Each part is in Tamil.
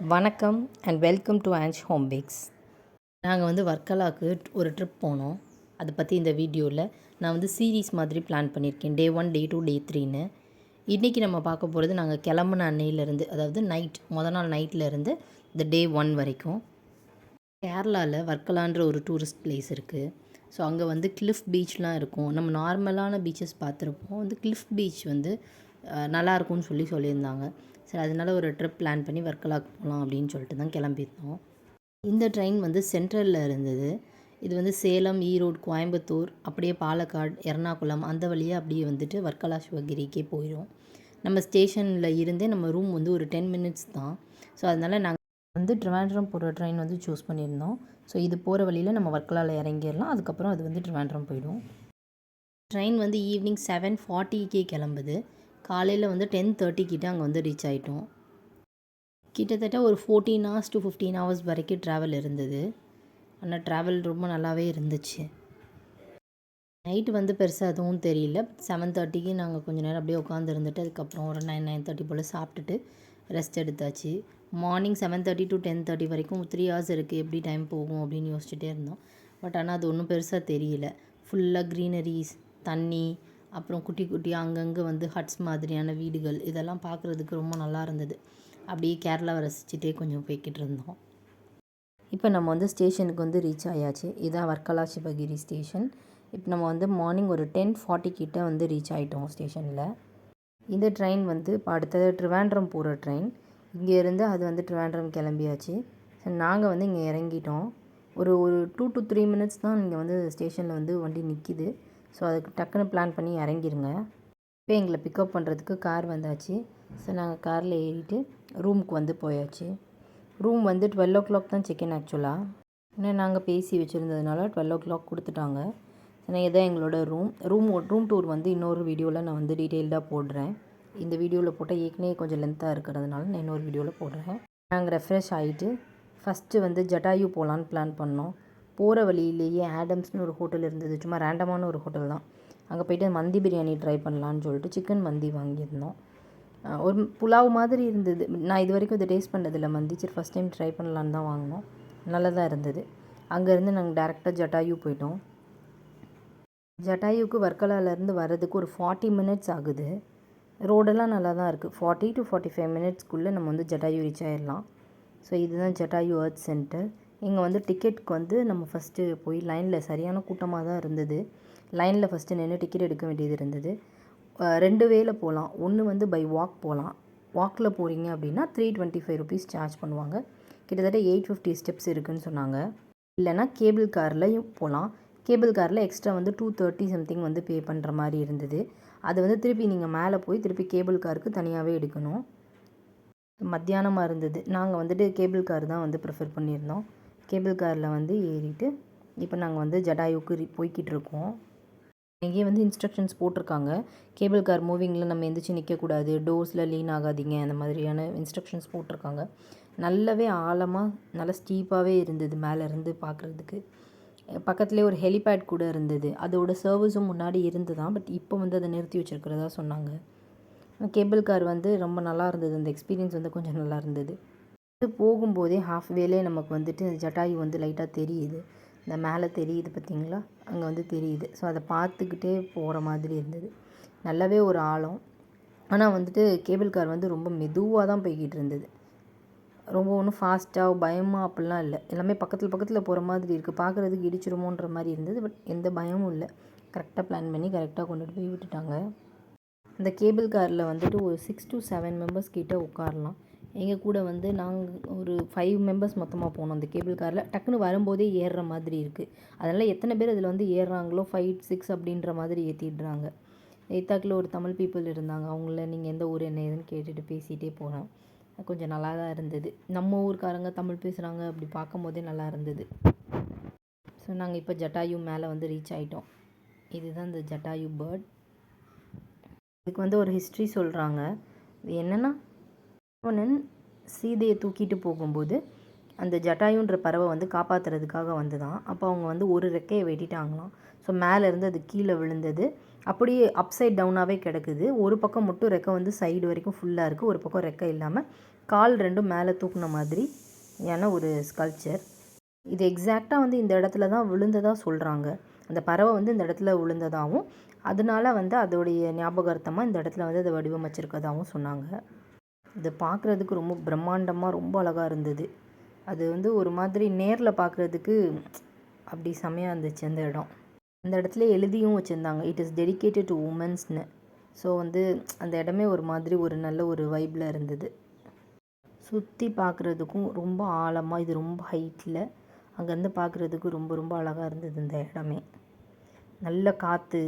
வணக்கம் அண்ட் வெல்கம் டு ஆன்ச் ஹோம் பேக்ஸ். நாங்கள் வந்து வர்க்கலாவுக்கு ஒரு ட்ரிப் போனோம். அதை பற்றி இந்த வீடியோவில் நான் வந்து சீரீஸ் மாதிரி பிளான் பண்ணியிருக்கேன். டே 1, டே 2, டே 3ன்னு. இன்றைக்கி நம்ம பார்க்க போகிறது நாங்கள் கிளம்புன அன்னையிலேருந்து, அதாவது மொதல் நாள் நைட்லேருந்து இந்த டே 1 வரைக்கும். கேரளாவில் வர்க்கலான்ற ஒரு டூரிஸ்ட் பிளேஸ் இருக்குது. ஸோ அங்கே வந்து கிளிஃப் பீச்லாம் இருக்கும். நம்ம நார்மலான பீச்சஸ் பார்த்துருப்போம். வந்து கிளிஃப் பீச் வந்து நல்லாயிருக்கும்னு சொல்லியிருந்தாங்க. சரி, அதனால் ஒரு ட்ரிப் பிளான் பண்ணி வர்க்கலாக்கு போகலாம் அப்படின்னு சொல்லிட்டு தான் கிளம்பியிருந்தோம். இந்த ட்ரெயின் வந்து சென்ட்ரலில் இருந்தது. இது வந்து சேலம், ஈரோடு, கோயம்புத்தூர், அப்படியே பாலக்காடு, எர்ணாகுளம் அந்த வழியாக அப்படியே வந்துட்டு வர்க்கலா சிவகிரிக்கே போயிடும். நம்ம ஸ்டேஷனில் இருந்தே நம்ம ரூம் வந்து ஒரு 10 மினிட்ஸ் தான். ஸோ அதனால் நாங்கள் வந்து ட்ரிவாண்ட்ரம் போகிற ட்ரெயின் வந்து சூஸ் பண்ணியிருந்தோம். ஸோ இது போகிற வழியில் நம்ம வர்க்கலாவில் இறங்கிடலாம். அதுக்கப்புறம் அது வந்து ட்ரிவாண்ட்ரம் போயிடும். ட்ரெயின் வந்து ஈவினிங் 7:40க்கே கிளம்புது. காலையில் வந்து 10:30 கிட்ட அங்கே வந்து ரீச் ஆகிட்டோம். கிட்டத்தட்ட ஒரு 14 hours to 15 hours வரைக்கும் ட்ராவல் இருந்தது. ஆனால் ட்ராவல் ரொம்ப நல்லாவே இருந்துச்சு. நைட்டு வந்து பெருசாக எதுவும் தெரியல. 7:30க்கு நாங்கள் கொஞ்சம் நேரம் அப்படியே உட்காந்துருந்துட்டு அதுக்கப்புறம் ஒரு 9:30 போல் சாப்பிட்டுட்டு ரெஸ்ட் எடுத்தாச்சு. மார்னிங் 7:30 to 10:30 வரைக்கும் 3 hours இருக்குது, எப்படி டைம் போகும் அப்படின்னு யோசிச்சுட்டே இருந்தோம். பட் ஆனால் அது ஒன்றும் பெருசாக தெரியல. ஃபுல்லாக க்ரீனரிஸ், தண்ணி, அப்புறம் குட்டி குட்டியாக அங்கங்கே வந்து ஹட்ஸ் மாதிரியான வீடுகள், இதெல்லாம் பார்க்குறதுக்கு ரொம்ப நல்லா இருந்தது. அப்படியே கேரளாவை ரசிச்சுட்டே கொஞ்சம் போய்கிட்டு இருந்தோம். இப்போ நம்ம வந்து ஸ்டேஷனுக்கு வந்து ரீச் ஆயாச்சு. இதுதான் வர்க்கலா சிவகிரி ஸ்டேஷன். இப்போ நம்ம வந்து மார்னிங் ஒரு 10:40 கிட்ட வந்து ரீச் ஆகிட்டோம் ஸ்டேஷனில். இந்த ட்ரெயின் வந்து இப்போ அடுத்தது ட்ரிவாண்ட்ரம் போகிற ட்ரெயின். இங்கேருந்து அது வந்து ட்ரிவாண்ட்ரம் கிளம்பியாச்சு. ஸோ நாங்கள் வந்து இங்கே இறங்கிட்டோம். ஒரு 2 to 3 மினிட்ஸ் தான் இங்கே வந்து ஸ்டேஷனில் வந்து வண்டி நிற்கிது. ஸோ அதுக்கு டக்குன்னு பிளான் பண்ணி இறங்கிருங்க. இப்போ எங்களை பிக்கப் பண்ணுறதுக்கு கார் வந்தாச்சு. ஸோ நாங்கள் காரில் ஏறிட்டு ரூமுக்கு வந்து போயாச்சு. ரூம் வந்து 12 o'clock தான் செக்இன் ஆக்சுவலாக. ஏன்னா நாங்கள் பேசி வச்சுருந்ததுனால 12 o'clock கொடுத்துட்டாங்க. இதுதான் எங்களோட ரூம் டூர் வந்து இன்னொரு வீடியோவில் நான் வந்து டீட்டெயில்டாக போடுறேன். இந்த வீடியோவில் போட்டால் ஏற்கனவே கொஞ்சம் லென்த்தாக இருக்கிறதுனால நான் இன்னொரு வீடியோவில் போடுறேன். நாங்கள் ரெஃப்ரெஷ் ஆகிட்டு ஃபஸ்ட்டு வந்து ஜட்டாயு போகலான்னு பிளான் பண்ணோம். போகிற வழியிலேயே ஆடம்ஸ்னு ஒரு ஹோட்டல் இருந்தது. சும்மா ரேண்டமான ஒரு ஹோட்டல் தான். அங்கே போய்ட்டு மந்தி பிரியாணி ட்ரை பண்ணலான்னு சொல்லிட்டு சிக்கன் மந்தி வாங்கியிருந்தோம். ஒரு புலாவ் மாதிரி இருந்தது. நான் இது வரைக்கும் இதை டேஸ்ட் பண்ணதில்லை மந்தி. சரி, ஃபஸ்ட் டைம் ட்ரை பண்ணலான்னு தான் வாங்கினோம். நல்லா தான் இருந்தது. அங்கேருந்து நாங்கள் டேரெக்டாக ஜட்டாயு போயிட்டோம். ஜட்டாயுக்கு வர்க்கலாலேருந்து வர்றதுக்கு ஒரு 40 மினிட்ஸ் ஆகுது. ரோடெல்லாம் நல்லா தான் இருக்குது. 40 to 45 மினிட்ஸ்க்குள்ளே நம்ம வந்து ஜட்டாயு ரீச் ஆகிடலாம். ஸோ இதுதான் ஜட்டாயு எர்த் சென்டர். இங்கே வந்து டிக்கெட்டுக்கு வந்து நம்ம ஃபஸ்ட்டு போய் லைனில், சரியான கூட்டமாக தான் இருந்தது. லைனில் ஃபஸ்ட்டு நின்று டிக்கெட் எடுக்க வேண்டியது இருந்தது. 2 வேல போகலாம். ஒன்று வந்து பை வாக் போகலாம். வாக்கில் போகிறீங்க அப்படின்னா 325 rupees சார்ஜ் பண்ணுவாங்க. கிட்டத்தட்ட 850 ஸ்டெப்ஸ் இருக்குதுன்னு சொன்னாங்க. இல்லைனா கேபிள் கார்லையும் போகலாம். கேபிள் காரில் எக்ஸ்ட்ரா வந்து 230 சம்திங் வந்து பே பண்ணுற மாதிரி இருந்தது. அது வந்து திருப்பி நீங்கள் மேலே போய் திருப்பி கேபிள் காருக்கு தனியாகவே எடுக்கணும். மத்தியானமாக இருந்தது. நாங்கள் வந்துட்டு கேபிள் கார் தான் வந்து ப்ரிஃபர் பண்ணியிருந்தோம். கேபிள் காரில் வந்து ஏறிட்டு இப்போ நாங்கள் வந்து ஜட்டாயுக்கு போய்கிட்டு இருக்கோம். இங்கேயே வந்து இன்ஸ்ட்ரக்ஷன்ஸ் போட்டிருக்காங்க. கேபிள் கார் மூவிங்கில் நம்ம எந்திரிச்சு நிற்கக்கூடாது, டோர்ஸில் லீன் ஆகாதீங்க, அந்த மாதிரியான இன்ஸ்ட்ரக்ஷன்ஸ் போட்டிருக்காங்க. நல்லாவே ஆழமாக நல்லா ஸ்டீப்பாகவே இருந்தது மேலேருந்து பார்க்குறதுக்கு. பக்கத்துலேயே ஒரு ஹெலிபேட் கூட இருந்தது. அதோட சர்வீஸும் முன்னாடி இருந்து தான், பட் இப்போ வந்து அதை நிறுத்தி வச்சுருக்கிறதா சொன்னாங்க. கேபிள் கார் வந்து ரொம்ப நல்லா இருந்தது. அந்த எக்ஸ்பீரியன்ஸ் வந்து கொஞ்சம் நல்லா இருந்தது. போகும்போதே ஹாஃப்வேலே நமக்கு வந்துட்டு ஜட்டாயு வந்து லைட்டாக தெரியுது. இந்த மேலே தெரியுது பார்த்தீங்களா, அங்கே வந்து தெரியுது. ஸோ அதை பார்த்துக்கிட்டே போகிற மாதிரி இருந்தது. நல்லாவே ஒரு ஆழம். ஆனால் வந்துட்டு கேபிள் கார் வந்து ரொம்ப மெதுவாக தான் போய்கிட்டு இருந்தது. ரொம்ப ஒன்றும் ஃபாஸ்ட்டாக பயமாக அப்படிலாம் இல்லை. எல்லாமே பக்கத்தில் போகிற மாதிரி இருக்குது. பார்க்குறதுக்கு இடிச்சிருமோன்ற மாதிரி இருந்தது. பட் எந்த பயமும் இல்லை. கரெக்டாக பிளான் பண்ணி கரெக்டாக கொண்டுட்டு போய் விட்டுட்டாங்க. இந்த கேபிள் காரில் வந்துட்டு ஒரு 6 to 7 மெம்பர்ஸ் கிட்டே உட்காரலாம். எங்கள் கூட வந்து நாங்கள் ஒரு 5 மெம்பர்ஸ் மொத்தமாக போனோம் அந்த கேபிள் காரில். டக்குன்னு வரும்போதே ஏறுற மாதிரி இருக்குது. அதனால் எத்தனை பேர் அதில் வந்து ஏறுறாங்களோ 5, 6 அப்படின்ற மாதிரி ஏற்றிடுறாங்க. எய்த்தாக்கில் ஒரு தமிழ் பீப்புள் இருந்தாங்க. அவங்கள நீங்கள் எந்த ஊர் என்ன ஏதுன்னு கேட்டுட்டு பேசிகிட்டே போனோம். கொஞ்சம் நல்லா தான் இருந்தது. நம்ம ஊருக்காரங்க தமிழ் பேசுகிறாங்க, அப்படி பார்க்கும் போதே நல்லா இருந்தது. ஸோ நாங்கள் இப்போ ஜட்டாயு மேலே வந்து ரீச் ஆகிட்டோம். இதுதான் இந்த ஜட்டாயு பேர்ட். இதுக்கு வந்து ஒரு ஹிஸ்ட்ரி சொல்கிறாங்க. இது என்னென்னா, ராவணன் சீதையை தூக்கிட்டு போகும்போது அந்த ஜட்டாயுன்ற பறவை வந்து காப்பாற்றுறதுக்காக வந்து தான். அப்போ அவங்க வந்து ஒரு ரெக்கையை வெட்டிட்டாங்களாம். ஸோ மேலேருந்து அது கீழே விழுந்தது. அப்படியே அப்சைட் டவுனாகவே கிடக்குது. ஒரு பக்கம் மட்டும் ரெக்கை வந்து சைடு வரைக்கும் ஃபுல்லாக இருக்குது, ஒரு பக்கம் ரெக்கை இல்லாமல் கால் ரெண்டும் மேலே தூக்குன மாதிரி ஒரு ஸ்கல்ப்சர். இது எக்ஸாக்டாக வந்து இந்த இடத்துல தான் விழுந்ததாக சொல்கிறாங்க. அந்த பறவை வந்து இந்த இடத்துல விழுந்ததாகவும் அதனால வந்து அதோடைய ஞாபகார்த்தமாக இந்த இடத்துல வந்து அதை வடிவமைச்சிருக்கதாகவும் சொன்னாங்க. இது பார்க்குறதுக்கு ரொம்ப பிரம்மாண்டமாக ரொம்ப அழகாக இருந்தது. அது வந்து ஒரு மாதிரி நேரில் பார்க்குறதுக்கு அப்படி செமையாக இருந்துச்சு அந்த இடம். அந்த இடத்துல எழுதியும் வச்சுருந்தாங்க, இட் இஸ் டெடிகேட்டட் டு உமன்ஸ்னு. ஸோ வந்து அந்த இடமே ஒரு மாதிரி ஒரு நல்ல ஒரு வைப்பில் இருந்தது. சுற்றி பார்க்குறதுக்கும் ரொம்ப ஆழமாக, இது ரொம்ப ஹைட்டில் அங்கேருந்து பார்க்குறதுக்கு ரொம்ப ரொம்ப அழகாக இருந்தது இந்த இடமே. நல்ல காற்று.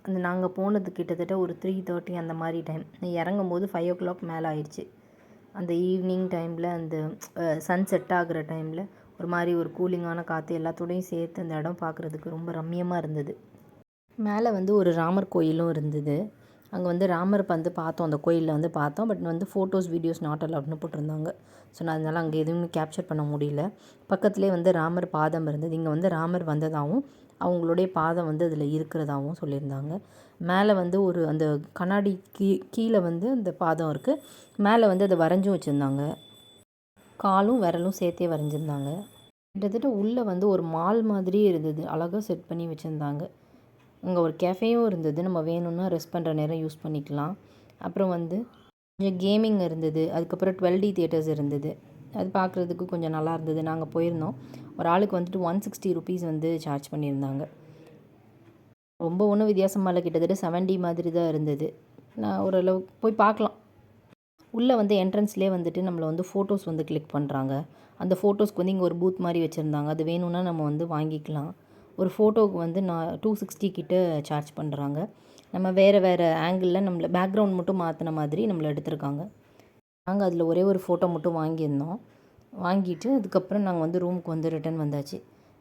அந்த நாங்கள் போனது கிட்டத்தட்ட ஒரு 3:30 அந்த மாதிரி டைம். இறங்கும் போது 5 o'clock மேலே ஆயிடுச்சு. அந்த ஈவினிங் டைமில் அந்த சன் செட் ஆகிற டைமில் ஒரு மாதிரி ஒரு கூலிங்கான காற்று எல்லாத்தோடையும் சேர்த்து அந்த இடம் பார்க்குறதுக்கு ரொம்ப ரம்மியமாக இருந்தது. மேலே வந்து ஒரு ராமர் கோயிலும் இருந்தது. அங்கே வந்து ராமர் வந்து பார்த்தோம், அந்த கோயிலில் வந்து பார்த்தோம். பட் வந்து ஃபோட்டோஸ் வீடியோஸ் நாட் அலவுட்னு போட்டிருந்தாங்க. ஸோ நான் அதனால் அங்கே எதுவுமே கேப்சர் பண்ண முடியல. பக்கத்துலேயே வந்து ராமர் பாதம் இருந்தது. இங்கே வந்து ராமர் வந்ததாகவும் அவங்களுடைய பாதம் வந்து அதில் இருக்கிறதாகவும் சொல்லியிருந்தாங்க. மேலே வந்து ஒரு அந்த கண்ணாடி கீழே வந்து அந்த பாதம் இருக்குது. மேலே வந்து அதை வரைஞ்சும் வச்சுருந்தாங்க. காலும் விரலும் சேர்த்தே வரைஞ்சிருந்தாங்க. கிட்டத்தட்ட உள்ளே வந்து ஒரு மால் மாதிரியே இருந்தது. அழகாக செட் பண்ணி வச்சுருந்தாங்க. அங்கே ஒரு கேஃபேயும் இருந்தது. நம்ம வேணும்னா ரெஸ்ட் பண்ணுற நேரம் யூஸ் பண்ணிக்கலாம். அப்புறம் வந்து கொஞ்சம் கேமிங் இருந்தது. அதுக்கப்புறம் 12D தியேட்டர்ஸ் இருந்தது. அது பார்க்குறதுக்கு கொஞ்சம் நல்லா இருந்தது. நாங்கள் போயிருந்தோம். ஒரு ஆளுக்கு வந்துட்டு 160 rupees வந்து சார்ஜ் பண்ணியிருந்தாங்க. ரொம்ப ஒன்றும் வித்தியாசமாக இல்லை, கிட்டத்தட்ட 7D மாதிரி தான் இருந்தது. நான் ஓரளவு போய் பார்க்கலாம். உள்ளே வந்து என்ட்ரன்ஸ்லேயே வந்துட்டு நம்மளை வந்து ஃபோட்டோஸ் வந்து கிளிக் பண்ணுறாங்க. அந்த ஃபோட்டோஸ்க்கு வந்து இங்கே ஒரு பூத் மாதிரி வச்சுருந்தாங்க. அது வேணும்னா நம்ம வந்து வாங்கிக்கலாம். ஒரு ஃபோட்டோவுக்கு வந்து 260 கிட்ட சார்ஜ் பண்ணுறாங்க. நம்ம வேறு வேறு ஆங்கிளில் நம்மளை பேக்ரவுண்ட் மட்டும் மாற்றின மாதிரி நம்மளை எடுத்திருக்காங்க. நாங்கள் அதில் ஒரே ஒரு ஃபோட்டோ மட்டும் வாங்கியிருந்தோம். வாங்கிட்டு அதுக்கப்புறம் நாங்கள் வந்து ரூமுக்கு வந்து ரிட்டர்ன் வந்தாச்சு.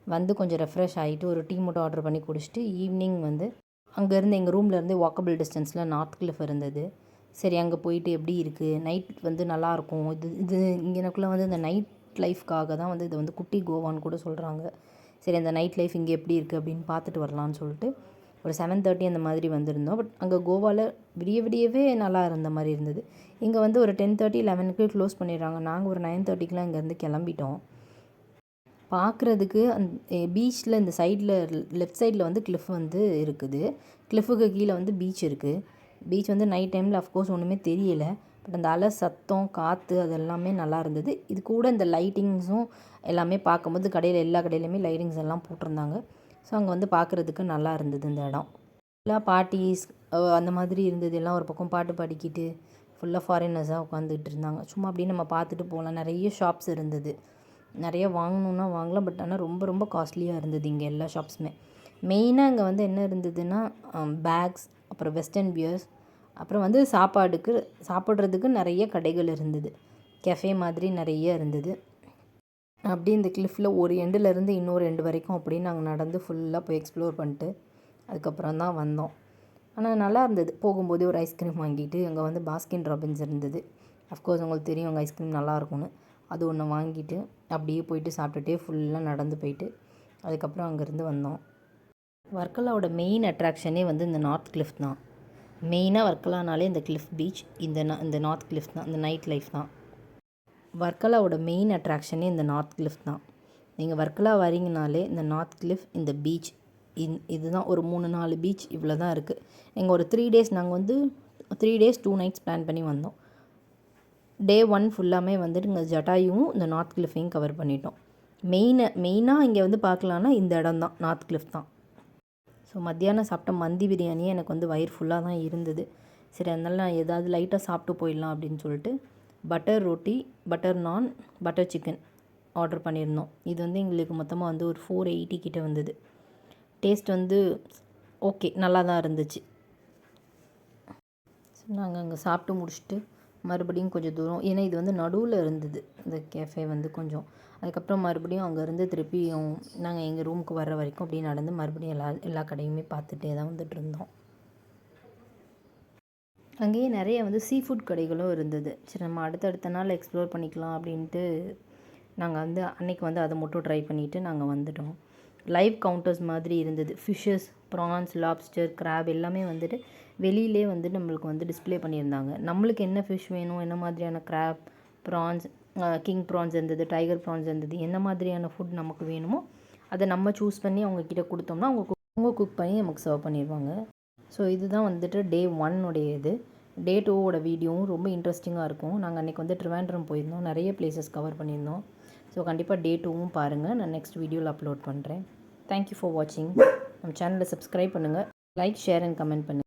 வந்து கொஞ்சம் ரெஃப்ரெஷ் ஆகிட்டு ஒரு டீ மட்டும் ஆர்டர் பண்ணி குடிச்சிட்டு ஈவினிங் வந்து அங்கேருந்து எங்கள் ரூம்லேருந்து வாக்கபிள் டிஸ்டன்ஸில் நார்த் கிளிஃப் இருந்தது. சரி அங்கே போயிட்டு எப்படி இருக்குது, நைட் வந்து நல்லாயிருக்கும். இது இங்கனக்குள்ளே வந்து இந்த நைட் லைஃப்காக தான் வந்து இது வந்து குட்டி கோவான்னு கூட சொல்கிறாங்க. சரி அந்த நைட் லைஃப் இங்கே எப்படி இருக்குது அப்படின்னு பார்த்துட்டு வரலான்னு சொல்லிட்டு ஒரு 7:30 அந்த மாதிரி வந்திருந்தோம். பட் அங்கே கோவாவில் விடியவே நல்லா இருந்த மாதிரி இருந்தது. இங்கே வந்து ஒரு 10:30 11க்கு க்ளோஸ் பண்ணிடுறாங்க. நாங்கள் ஒரு 9:30க்குலாம் இங்கேருந்து கிளம்பிட்டோம். பார்க்குறதுக்கு பீச்சில் இந்த சைடில் லெஃப்ட் சைடில் வந்து கிளிஃப் வந்து இருக்குது. கிளிஃபுக்கு கீழே வந்து பீச் இருக்குது. பீச் வந்து நைட் டைமில் அஃப்கோர்ஸ் ஒன்றுமே தெரியலை. பட் அந்த அலை சத்தம் காற்று அது எல்லாமே நல்லா இருந்தது. இது கூட இந்த லைட்டிங்ஸும் எல்லாமே பார்க்கும்போது எல்லா கடையிலையுமே லைட்டிங்ஸ் எல்லாம் போட்டிருந்தாங்க. ஸோ அங்கே வந்து பார்க்குறதுக்கு நல்லா இருந்தது இந்த இடம். ஃபுல்லாக பார்ட்டிஸ் அந்த மாதிரி இருந்தது. எல்லாம் ஒரு பக்கம் பாட்டு பாடிக்கிட்டு ஃபுல்லாக ஃபாரினர்ஸாக உட்காந்துட்டு இருந்தாங்க. சும்மா அப்படியே நம்ம பார்த்துட்டு போகலாம். நிறைய ஷாப்ஸ் இருந்தது. நிறைய வாங்கணுன்னா வாங்கலாம். பட் ஆனால் ரொம்ப ரொம்ப காஸ்ட்லியாக இருந்தது இங்கே எல்லா ஷாப்ஸுமே. மெயினாக இங்கே வந்து என்ன இருந்ததுன்னா பேக்ஸ், அப்புறம் வெஸ்டர்ன் வியர்ஸ், அப்புறம் வந்து சாப்பிட்றதுக்கு நிறைய கடைகள் இருந்தது. கெஃபே மாதிரி நிறைய இருந்தது. அப்படியே இந்த கிளிஃபில் ஒரு எண்டுலேருந்து இன்னொரு எண்டு வரைக்கும் அப்படின்னு நாங்கள் நடந்து ஃபுல்லாக போய் எக்ஸ்ப்ளோர் பண்ணிட்டு அதுக்கப்புறம் தான் வந்தோம். ஆனால் நல்லா இருந்தது. போகும்போதே ஒரு ஐஸ்கிரீம் வாங்கிட்டு அங்கே வந்து பாஸ்கின் ராபின்ஸ் இருந்தது. அஃப்கோர்ஸ் உங்களுக்கு தெரியும் அங்கே ஐஸ்கிரீம் நல்லாயிருக்கும்னு. அது ஒன்று வாங்கிட்டு அப்படியே போயிட்டு சாப்பிட்டுட்டே ஃபுல்லாக நடந்து போயிட்டு அதுக்கப்புறம் அங்கேருந்து வந்தோம். வர்க்கலாவோட மெயின் அட்ராக்ஷனே வந்து இந்த நார்த் கிளிஃப் தான். மெயினாக வர்க்கலானாலே இந்த கிளிஃப் பீச், இந்த நார்த் கிளிஃப் தான், இந்த நைட் லைஃப் தான். வர்க்கலாவோட மெயின் அட்ராக்ஷனே இந்த நார்த் கிளிஃப் தான். நீங்கள் வர்க்கலா வரீங்கனாலே இந்த நார்த் கிளிஃப், இந்த பீச், இதுதான். ஒரு 3-4 பீச் இவ்வளோ தான் இருக்குது. எங்கள் ஒரு 3 days நாங்கள் வந்து 3 days 2 nights பிளான் பண்ணி வந்தோம். Day 1 ஃபுல்லாமே வந்துட்டு இங்கே ஜட்டாயும் இந்த நார்த் கிளிஃபையும் கவர் பண்ணிட்டோம். மெயினாக இங்கே வந்து பார்க்கலான்னா இந்த இடம் தான், நார்த் கிளிஃப் தான். ஸோ மத்தியானம் சாப்பிட்ட மந்தி பிரியாணியே எனக்கு வந்து வயிறு ஃபுல்லாக தான் இருந்தது. சரி அதனால நான் ஏதாவது லைட்டாக சாப்பிட்டு போயிடலாம் அப்படின்னு சொல்லிட்டு பட்டர் ரொட்டி, பட்டர் நான், பட்டர் சிக்கன் ஆர்டர் பண்ணியிருந்தோம். இது வந்து எங்களுக்கு மொத்தமாக வந்து ஒரு 480 கிட்ட வந்தது. டேஸ்ட் வந்து ஓகே, நல்லா தான் இருந்துச்சு. ஸோ நாங்கள் அங்கே சாப்பிட்டு முடிச்சுட்டு மறுபடியும் கொஞ்சம் தூரம், ஏன்னா இது வந்து நடுவில் இருந்தது இந்த கேஃபே வந்து கொஞ்சம். அதுக்கப்புறம் மறுபடியும் அங்கேருந்து திருப்பியும் நாங்கள் எங்கள் ரூமுக்கு வர்ற வரைக்கும் அப்படியே நடந்து மறுபடியும் எல்லா கடையுமே பார்த்துட்டே தான் வந்துட்டு இருந்தோம். அங்கேயே நிறைய வந்து சீ ஃபுட் கடைகளும் இருந்தது. சரி நம்ம அடுத்தடுத்த நாள் எக்ஸ்ப்ளோர் பண்ணிக்கலாம் அப்படின்ட்டு நாங்கள் வந்து அன்றைக்கி வந்து அதை மட்டும் ட்ரை பண்ணிவிட்டு நாங்கள் வந்துட்டோம். லைவ் கவுண்டர்ஸ் மாதிரி இருந்தது. ஃபிஷ்ஷஸ், ப்ரான்ஸ், லாப்ஸ்டர், கிராப் எல்லாமே வந்துட்டு வெளியிலே வந்து நம்மளுக்கு வந்து டிஸ்ப்ளே பண்ணியிருந்தாங்க. நம்மளுக்கு என்ன ஃபிஷ் வேணும், என்ன மாதிரியான கிராப், ப்ரான்ஸ், கிங் ப்ரான்ஸ் இருந்தது, டைகர் ப்ரான்ஸ் இருந்தது. என்ன மாதிரியான ஃபுட் நமக்கு வேணுமோ அதை நம்ம சூஸ் பண்ணி அவங்கக்கிட்ட கொடுத்தோம்னா அவங்க குக் பண்ணி நமக்கு சர்வ் பண்ணிடுவாங்க. ஸோ இதுதான் வந்துட்டு டே 1 உடைய இது. டே 2வோட வீடியோவும் ரொம்ப இன்ட்ரெஸ்டிங்காக இருக்கும். நாங்கள் அன்றைக்கி வந்து ட்ரிவாண்ட்ரம் போயிருந்தோம், நிறைய பிளேசஸ் கவர் பண்ணியிருந்தோம். ஸோ கண்டிப்பாக டே 2வும் பாருங்கள், நான் நெக்ஸ்ட் வீடியோவில் அப்லோட் பண்ணுறேன். தேங்க்யூ ஃபார் வாட்சிங். நம்ம சேனலை சப்ஸ்கிரைப் பண்ணுங்கள், லைக், ஷேர் அண்ட் கமெண்ட் பண்ணுங்கள்.